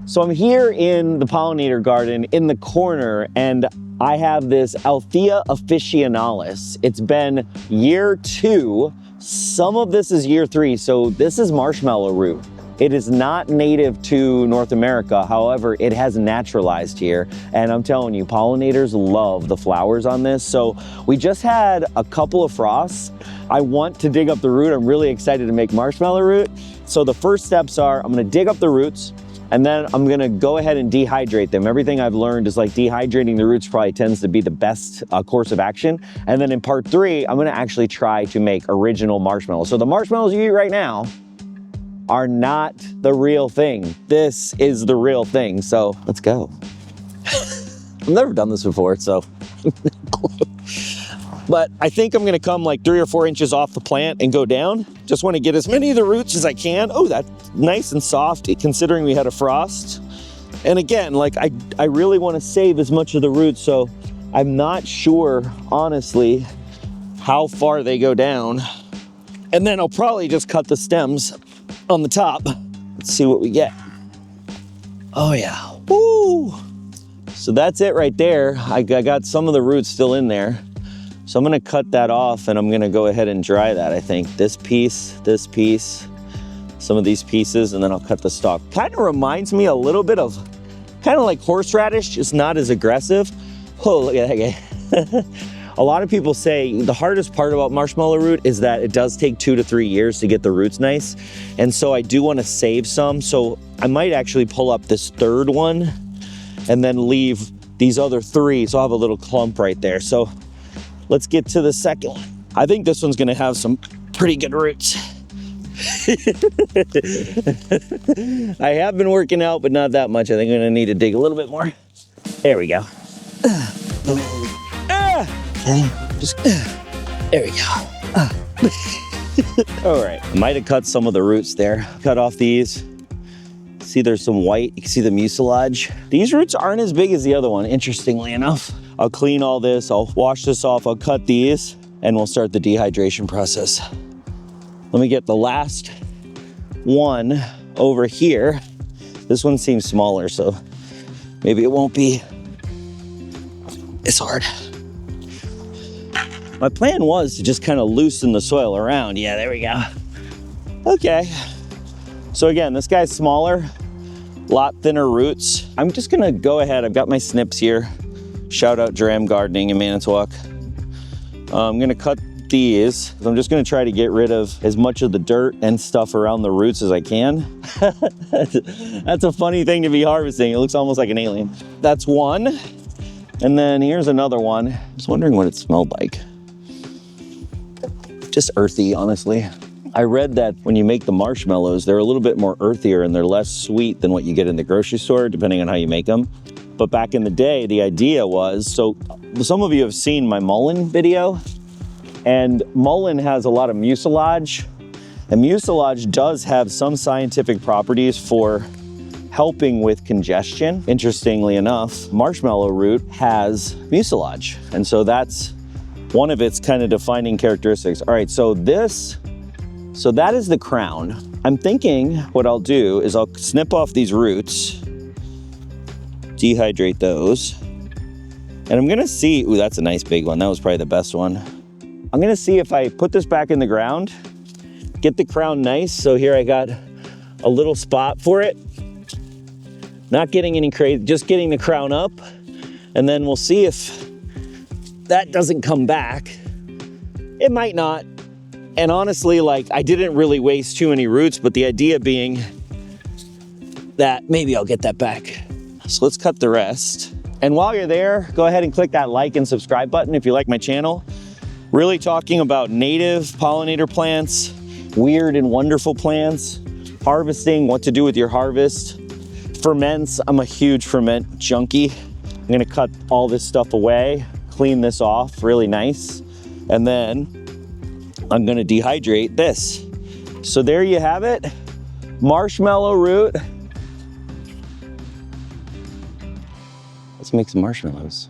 So I'm here in the pollinator garden in the corner, and I have this Althaea officinalis. It's been year 2. Some of this is year 3. So this is marshmallow root. It is not native to North America. However, it has naturalized here. And I'm telling you, pollinators love the flowers on this. So we just had a couple of frosts. I want to dig up the root. I'm really excited to make marshmallow root. So the first steps are, I'm gonna dig up the roots, and then I'm gonna go ahead and dehydrate them. Everything I've learned is like dehydrating the roots probably tends to be the best course of action. And then in part 3, I'm gonna actually try to make original marshmallows. So the marshmallows you eat right now are not the real thing. This is the real thing, so let's go. I've never done this before, so. But I think I'm gonna come like 3 or 4 inches off the plant and go down. Just wanna get as many of the roots as I can. Oh, that's nice and soft considering we had a frost. And again, like I really wanna save as much of the roots, so I'm not sure, honestly, how far they go down. And then I'll probably just cut the stems on the top. Let's see what we get. Oh yeah, woo! So that's it right there. I got some of the roots still in there. So I'm gonna cut that off and I'm gonna go ahead and dry that, I think. This piece, some of these pieces, and then I'll cut the stalk. Kind of reminds me a little bit of, kind of like horseradish, just not as aggressive. Oh, look at that guy. A lot of people say the hardest part about marshmallow root is that it does take 2 to 3 years to get the roots nice. And so I do wanna save some. So I might actually pull up this 3rd one and then leave these other 3. So I'll have a little clump right there. So let's get to the 2nd one. I think this one's gonna have some pretty good roots. I have been working out, but not that much. I think I'm gonna need to dig a little bit more. There we go. Okay, just, there we go. All right, I might have cut some of the roots there. Cut off these. See, there's some white. You can see the mucilage. These roots aren't as big as the other one, interestingly enough. I'll clean all this, I'll wash this off, I'll cut these, and we'll start the dehydration process. Let me get the last one over here. This one seems smaller, so maybe it won't be as hard. My plan was to just kind of loosen the soil around. Yeah, there we go. Okay. So again, this guy's smaller, a lot thinner roots. I'm just gonna go ahead, I've got my snips here. Shout out Dram Gardening in Manitowoc. I'm gonna cut these. I'm just gonna try to get rid of as much of the dirt and stuff around the roots as I can. That's a funny thing to be harvesting. It looks almost like an alien. That's one. And then here's another one. I was wondering what it smelled like. Just earthy, honestly. I read that when you make the marshmallows, they're a little bit more earthier and they're less sweet than what you get in the grocery store, depending on how you make them. But back in the day, the idea was, so some of you have seen my mullein video, and mullein has a lot of mucilage, and mucilage does have some scientific properties for helping with congestion. Interestingly enough, marshmallow root has mucilage, and so that's one of its kind of defining characteristics. All right, so that is the crown. I'm thinking what I'll do is I'll snip off these roots, dehydrate those, and I'm gonna see, ooh, that's a nice big one. That was probably the best one. I'm gonna see if I put this back in the ground, get the crown nice. So here I got a little spot for it. Not getting any crazy, just getting the crown up, and then we'll see if that doesn't come back. It might not. And honestly, like, I didn't really waste too many roots, but the idea being that maybe I'll get that back. So let's cut the rest. And while you're there, go ahead and click that like and subscribe button if you like my channel. Really talking about native pollinator plants, weird and wonderful plants, harvesting, what to do with your harvest. Ferments, I'm a huge ferment junkie. I'm gonna cut all this stuff away, clean this off really nice, and then I'm gonna dehydrate this. So there you have it, marshmallow root. Let's make some marshmallows.